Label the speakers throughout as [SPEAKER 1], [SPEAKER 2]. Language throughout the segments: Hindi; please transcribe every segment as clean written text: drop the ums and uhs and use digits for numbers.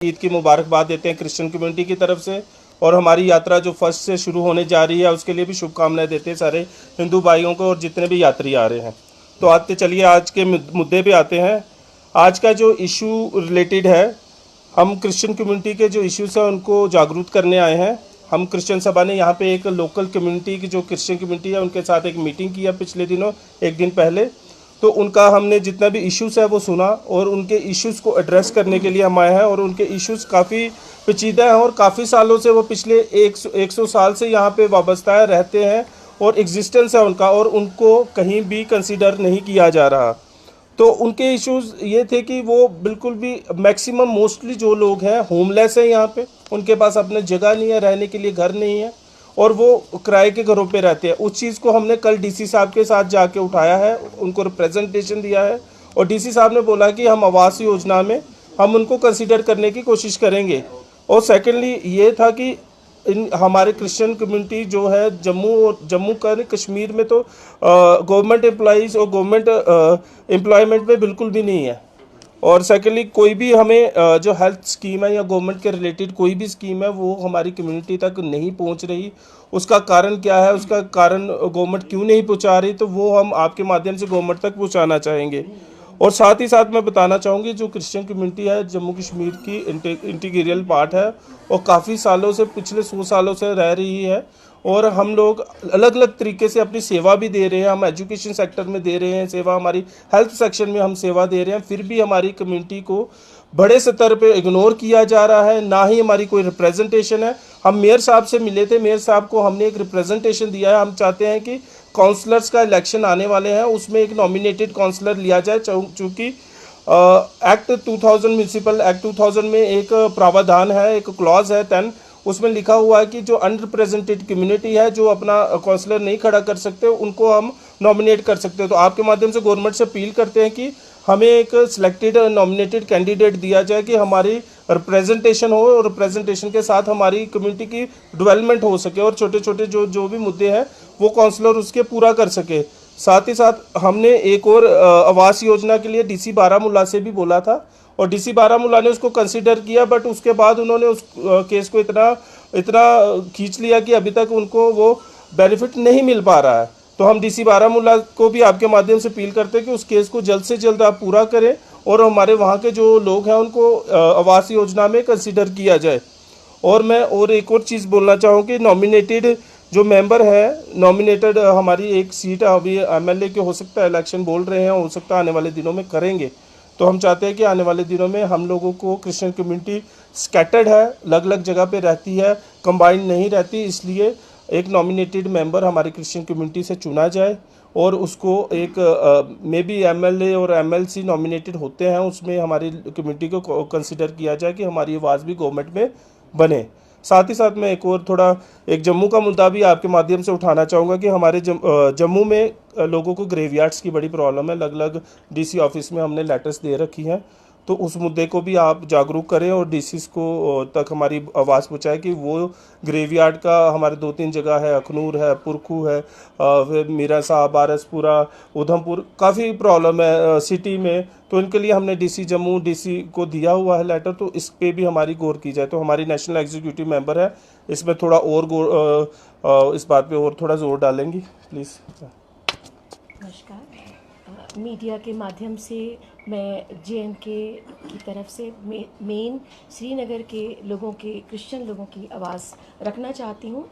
[SPEAKER 1] ईद की मुबारकबाद देते हैं क्रिश्चियन कम्युनिटी की तरफ से। और हमारी यात्रा जो फर्स्ट से शुरू होने जा रही है उसके लिए भी शुभकामनाएं देते हैं सारे हिंदू भाइयों को और जितने भी यात्री आ रहे हैं। तो आते चलिए आज के मुद्दे पे आते हैं। आज का जो इशू रिलेटेड है, हम क्रिश्चियन कम्युनिटी के जो इश्यूज हैं उनको जागरूक करने आए हैं। हम क्रिश्चियन सभा ने यहाँ पे एक लोकल कम्युनिटी की जो क्रिश्चियन कम्युनिटी है उनके साथ एक मीटिंग की है पिछले दिनों, एक दिन पहले। तो उनका हमने जितना भी इश्यूज़ है वो सुना और उनके इश्यूज़ को एड्रेस करने के लिए हम आए हैं। और उनके इश्यूज़ काफ़ी पेचीदा हैं और काफ़ी सालों से वो पिछले 100 साल से यहाँ पे वाबस्ता है, रहते हैं और एग्जिस्टेंस है उनका, और उनको कहीं भी कंसीडर नहीं किया जा रहा। तो उनके इश्यूज़ ये थे कि वो बिल्कुल भी मैक्सिमम मोस्टली जो लोग हैं होमलेस हैं यहाँ पे, उनके पास अपने जगह नहीं है, रहने के लिए घर नहीं है और वो किराए के घरों पे रहते हैं। उस चीज़ को हमने कल डीसी साहब के साथ जाके उठाया है, उनको रिप्रेजेंटेशन दिया है और डीसी साहब ने बोला कि हम आवास योजना में हम उनको कंसीडर करने की कोशिश करेंगे। और सेकेंडली ये था कि हमारे क्रिश्चियन कम्युनिटी जो है जम्मू का कश्मीर में तो गवर्नमेंट एम्प्लॉइज़ और गवर्नमेंट एम्प्लॉयमेंट में बिल्कुल भी नहीं है। और सेकेंडली कोई भी हमें जो हेल्थ स्कीम है या गवर्नमेंट के रिलेटेड कोई भी स्कीम है वो हमारी कम्युनिटी तक नहीं पहुंच रही। उसका कारण क्या है, उसका कारण गवर्नमेंट क्यों नहीं पहुंचा रही, तो वो हम आपके माध्यम से गवर्नमेंट तक पहुंचाना चाहेंगे। और साथ ही साथ मैं बताना चाहूँगी जो क्रिश्चियन कम्युनिटी है जम्मू कश्मीर की इंटीग्रियल पार्ट है और काफ़ी सालों से, पिछले 100 सालों से रह रही है। और हम लोग अलग अलग तरीके से अपनी सेवा भी दे रहे हैं। हम एजुकेशन सेक्टर में दे रहे हैं सेवा, हमारी हेल्थ सेक्शन में हम सेवा दे रहे हैं, फिर भी हमारी कम्युनिटी को बड़े स्तर पे इग्नोर किया जा रहा है, ना ही हमारी कोई रिप्रेजेंटेशन है। हम मेयर साहब से मिले थे, मेयर साहब को हमने एक रिप्रेजेंटेशन दिया है। हम चाहते हैं कि काउंसलर्स का इलेक्शन आने वाले हैं, उसमें एक नॉमिनेटेड काउंसलर लिया जाए, चूँकि एक्ट 2000 म्यूनसिपल एक्ट 2000 में एक प्रावधान है, एक क्लॉज है 10, उसमें लिखा हुआ है कि जो अनरिप्रेजेंटेड कम्युनिटी है जो अपना काउंसलर नहीं खड़ा कर सकते उनको हम नॉमिनेट कर सकते हैं। तो आपके माध्यम से गवर्नमेंट से अपील करते हैं कि हमें एक सिलेक्टेड नॉमिनेटेड कैंडिडेट दिया जाए कि हमारी रिप्रेजेंटेशन हो और रिप्रेजेंटेशन के साथ हमारी कम्युनिटी की डेवलपमेंट हो सके और छोटे छोटे जो भी मुद्दे हैं वो काउंसलर उसके पूरा कर सके। साथ ही साथ हमने एक और आवास योजना के लिए डीसी बारामूला से भी बोला था और डीसी बारामूला ने उसको कंसीडर किया, बट उसके बाद उन्होंने उस केस को इतना खींच लिया कि अभी तक उनको वो बेनिफिट नहीं मिल पा रहा है। तो हम डीसी बारामूला को भी आपके माध्यम से अपील करते हैं कि उस केस को जल्द से जल्द आप पूरा करें और हमारे वहाँ के जो लोग हैं उनको आवास योजना में कंसीडर किया जाए। और मैं और एक और चीज़ बोलना चाहूँ कि नॉमिनेटेड जो मेंबर है, नॉमिनेटेड हमारी एक सीट अभी एमएलए के हो सकता है इलेक्शन बोल रहे हैं, हो सकता है आने वाले दिनों में करेंगे। तो हम चाहते हैं कि आने वाले दिनों में हम लोगों को क्रिश्चियन कम्युनिटी स्कैटर्ड है, अलग अलग जगह पे रहती है, कंबाइंड नहीं रहती, इसलिए एक नॉमिनेटेड मेंबर हमारी क्रिश्चियन कम्युनिटी से चुना जाए और उसको एक मे बी एमएलए और एमएलसी नॉमिनेटेड होते हैं, उसमें हमारी कम्युनिटी को कंसिडर किया जाए कि हमारी आवाज़ भी गवर्नमेंट में बने। साथ ही साथ मैं एक और थोड़ा एक जम्मू का मुद्दा भी आपके माध्यम से उठाना चाहूँगा कि हमारे जम्मू में लोगों को ग्रेवयार्ड्स की बड़ी प्रॉब्लम है। अलग अलग डीसी ऑफिस में हमने लेटर्स दे रखी हैं, तो उस मुद्दे को भी आप जागरूक करें और डीसीस को तक हमारी आवाज़ पहुँचाएं कि वो ग्रेवयार्ड का हमारे 2-3 जगह है, अखनूर है, पुरखू है, फिर मीरा साहब, बारसपुरा, उधमपुर, काफ़ी प्रॉब्लम है सिटी में। तो इनके लिए हमने डीसी डीसी को दिया हुआ है लेटर, तो इस पे भी हमारी गौर की जाए। तो हमारी नेशनल एग्जीक्यूटिव मेंबर है, इसमें थोड़ा और इस बात पे और थोड़ा जोर डालेंगी प्लीज़।
[SPEAKER 2] नमस्कार, मीडिया के माध्यम से मैं जेएनके की तरफ से मेन श्रीनगर के लोगों के, क्रिश्चियन लोगों की आवाज़ रखना चाहती हूँ।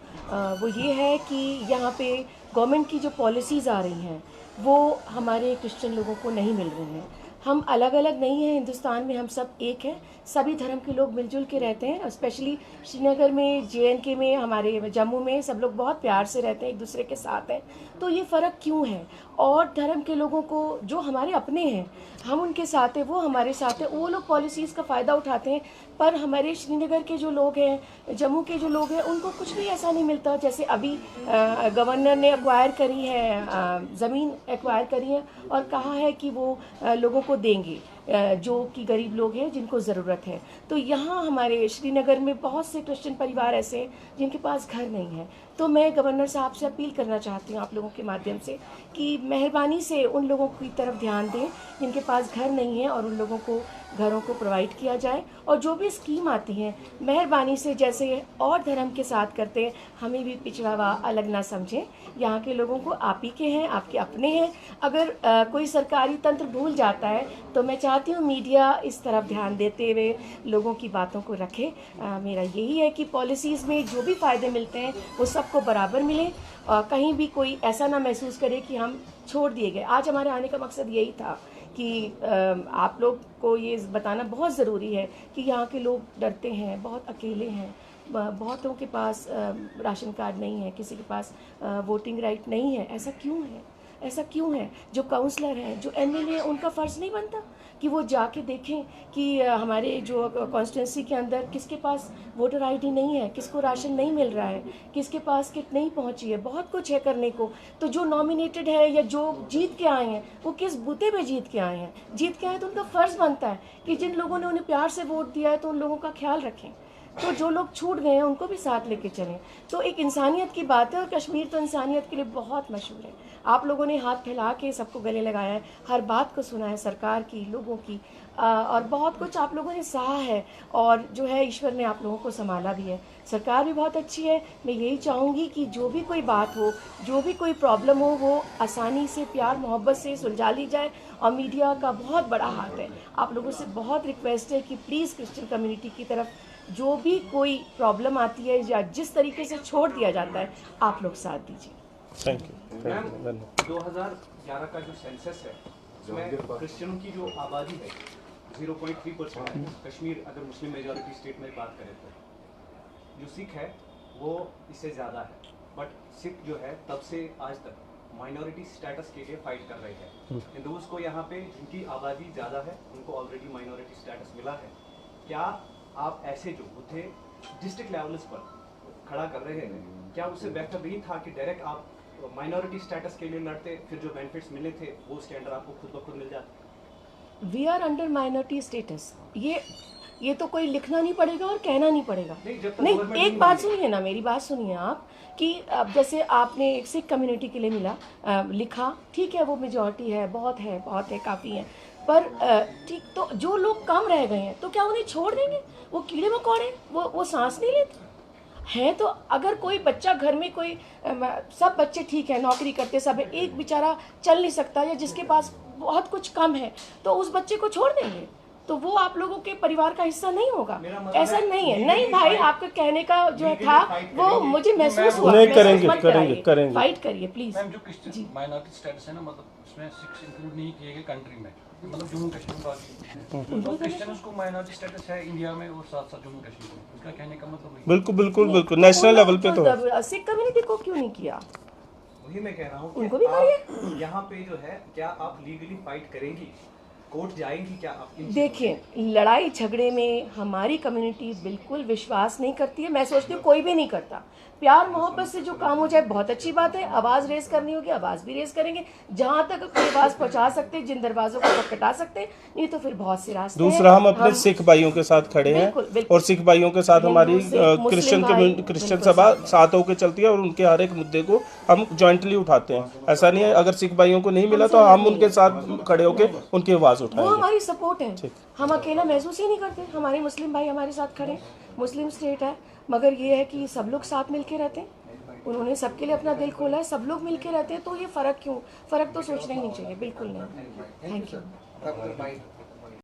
[SPEAKER 2] वो ये है कि यहाँ पे गवर्नमेंट की जो पॉलिसीज़ आ रही हैं वो हमारे क्रिश्चियन लोगों को नहीं मिल रही हैं। हम अलग अलग नहीं हैं, हिंदुस्तान में हम सब एक हैं, सभी धर्म के लोग मिलजुल के रहते हैं। स्पेशली श्रीनगर में, जेएनके में, हमारे जम्मू में सब लोग बहुत प्यार से रहते हैं, एक दूसरे के साथ हैं। तो ये फ़र्क क्यों है? और धर्म के लोगों को जो हमारे अपने हैं, हम उनके साथ हैं, वो हमारे साथ हैं, वो लोग पॉलिसीज़ का फ़ायदा उठाते हैं। पर हमारे श्रीनगर के जो लोग हैं, जम्मू के जो लोग हैं, उनको कुछ भी ऐसा नहीं मिलता। जैसे अभी गवर्नर ने एक्वायर करी है, ज़मीन एक्वायर करी है और कहा है कि वो लोगों को देंगे, जो कि गरीब लोग हैं जिनको ज़रूरत है। तो यहाँ हमारे श्रीनगर में बहुत से क्रिश्चियन परिवार ऐसे हैं जिनके पास घर नहीं है। तो मैं गवर्नर साहब से अपील करना चाहती हूँ आप लोगों के माध्यम से कि मेहरबानी से उन लोगों की तरफ ध्यान दें जिनके पास घर नहीं है और उन लोगों को घरों को प्रोवाइड किया जाए। और जो भी स्कीम आती हैं मेहरबानी से जैसे और धर्म के साथ करते हैं हमें भी पिछड़ा व अलग ना समझें। यहाँ के लोगों को आप ही के हैं, आपके अपने हैं। अगर कोई सरकारी तंत्र भूल जाता है तो मैं चाहती हूँ मीडिया इस तरफ ध्यान देते हुए लोगों की बातों को रखे। मेरा यही है कि पॉलिसीज़ में जो भी फ़ायदे मिलते हैं वो सबको बराबर मिले और कहीं भी कोई ऐसा ना महसूस करे कि हम छोड़ दिए गए। आज हमारे आने का मकसद यही था कि आप लोग को ये बताना बहुत ज़रूरी है कि यहाँ के लोग डरते हैं, बहुत अकेले हैं, बहुतों के पास राशन कार्ड नहीं है, किसी के पास वोटिंग राइट नहीं है। ऐसा क्यों है? ऐसा क्यों है? जो काउंसलर हैं, जो एमएलए हैं, उनका फ़र्ज़ नहीं बनता कि वो जाके देखें कि हमारे जो कॉन्स्टिट्यूंसी के अंदर किसके पास वोटर आईडी नहीं है, किसको राशन नहीं मिल रहा है, किसके पास किट नहीं पहुंची है। बहुत कुछ है करने को। तो जो नॉमिनेटेड है या जो जीत के आए हैं वो किस बूते पे जीत के आए हैं? जीत के आए हैं तो उनका फ़र्ज़ बनता है कि जिन लोगों ने उन्हें प्यार से वोट दिया है तो उन लोगों का ख्याल रखें। तो जो लोग छूट गए हैं उनको भी साथ लेके चलें। तो एक इंसानियत की बात है और कश्मीर तो इंसानियत के लिए बहुत मशहूर है। आप लोगों ने हाथ फैला के सबको गले लगाया है, हर बात को सुना है, सरकार की, लोगों की, और बहुत कुछ आप लोगों ने सहा है और जो है ईश्वर ने आप लोगों को संभाला भी है। सरकार भी बहुत अच्छी है। मैं यही चाहूँगी कि जो भी कोई बात हो, जो भी कोई प्रॉब्लम हो, वो आसानी से प्यार मोहब्बत से सुलझा ली जाए। और मीडिया का बहुत बड़ा हाथ है। आप लोगों से बहुत रिक्वेस्ट है कि प्लीज़ क्रिश्चियन कम्युनिटी की तरफ जो भी कोई प्रॉब्लम आती है या जिस तरीके से छोड़ दिया जाता है आप लोग साथ दीजिए।
[SPEAKER 1] Thank you.
[SPEAKER 3] मैम 2011 का जो सेंसस है उसमें क्रिश्चियनों की जो आबादी है 0.3% है। कश्मीर अगर मुस्लिम मेजॉरिटी स्टेट में बात करें तो जो सिख है वो इससे ज़्यादा है। बट सिख जो है तब से आज तक माइनॉरिटी स्टेटस के लिए फाइट कर रहे हैं। हिंदूज को यहाँ पे जिनकी आबादी ज़्यादा है उनको ऑलरेडी माइनॉरिटी स्टेटस मिला है। क्या आप ऐसे जो मुद्दे डिस्ट्रिक्ट लेवल्स पर खड़ा कर रहे हैं, क्या उससे बेहतर नहीं था कि डायरेक्ट आप माइनॉरिटी स्टेटस के लिए लड़ते, फिर जो बेनिफिट्स मिले थे वो उसके अंदर आपको खुद ब खुद मिल जाते?
[SPEAKER 2] We are under minority status. ये तो कोई लिखना नहीं पड़ेगा और कहना नहीं पड़ेगा। नहीं, एक बात सुनिए ना, मेरी बात सुनिए आप कि अब जैसे आपने एक सिख कम्युनिटी के लिए लिखा, ठीक है, वो मेजॉरिटी है, बहुत है, काफ़ी है। पर ठीक, तो जो लोग कम रह गए हैं तो क्या उन्हें छोड़ देंगे? वो कीड़े मकोड़े, वो सांस नहीं लेते हैं। तो अगर कोई बच्चा घर में कोई सब बच्चे ठीक है, नौकरी करते सब है, एक बेचारा चल नहीं सकता या जिसके पास बहुत कुछ कम है तो उस बच्चे को छोड़ देंगे? तो वो आप लोगों के परिवार का हिस्सा नहीं होगा। ऐसा नहीं है। नहीं भाई, आपका कहने का जो था वो मुझे महसूस हुआ।
[SPEAKER 1] नहीं, करेंगे।
[SPEAKER 2] फाइट करिए प्लीज।
[SPEAKER 4] मैम जो क्रिश्चियन माइनॉरिटी स्टेटस है ना, मतलब उसमें सिक्स इंक्लूड नहीं किए गए कंट्री में, मतलब जम्मू कश्मीर बाकी तो क्रिश्चियंस को माइनॉरिटी स्टेटस है इंडिया में और साथ साथ जम्मू कश्मीर में। उसका कहने का मतलब
[SPEAKER 1] बिल्कुल नेशनल लेवल पे तो
[SPEAKER 2] सिख कम्युनिटी को क्यों नहीं किया?
[SPEAKER 3] वही मैं कह रहा हूँ,
[SPEAKER 2] उनको भी करिए।
[SPEAKER 3] यहाँ पे जो है क्या आप लीगली फाइट करेंगी, कोर्ट जाएंगी क्या आप?
[SPEAKER 2] देखिए, लड़ाई झगड़े में हमारी कम्युनिटी बिल्कुल विश्वास नहीं करती है। मैं सोचती हूँ कोई भी नहीं करता। प्यार मोहब्बत से जो काम हो जाए बहुत अच्छी बात है। आवाज़ रेस करनी होगी, आवाज़ भी रेस करेंगे। जहाँ तक अपनी आवाज़ पहुँचा सकते, जिन दरवाजों को खटखटा सकते, नहीं तो फिर बहुत से रास्ते हैं।
[SPEAKER 1] दूसरा, हम अपने सिख भाइयों के साथ खड़े हैं और सिख भाइयों के साथ हमारी क्रिश्चियन सभा साथ होकर चलती है और उनके हर एक मुद्दे को हम जॉइंटली उठाते हैं। ऐसा नहीं है अगर सिख भाइयों को नहीं मिला तो हम उनके साथ खड़े होकर उनकी आवाज़
[SPEAKER 2] वो
[SPEAKER 1] उठाएंगे।
[SPEAKER 2] हमारी सपोर्ट है। हम अकेला महसूस ही नहीं करते। हमारे मुस्लिम भाई हमारे साथ खड़े। मुस्लिम स्टेट है, मगर ये है कि सब लोग साथ मिलके रहते हैं। उन्होंने सबके लिए अपना दिल खोला है, सब लोग मिलके रहते हैं। तो ये फ़र्क क्यों? फ़र्क तो सोचना ही नहीं चाहिए, बिल्कुल नहीं। Thank you.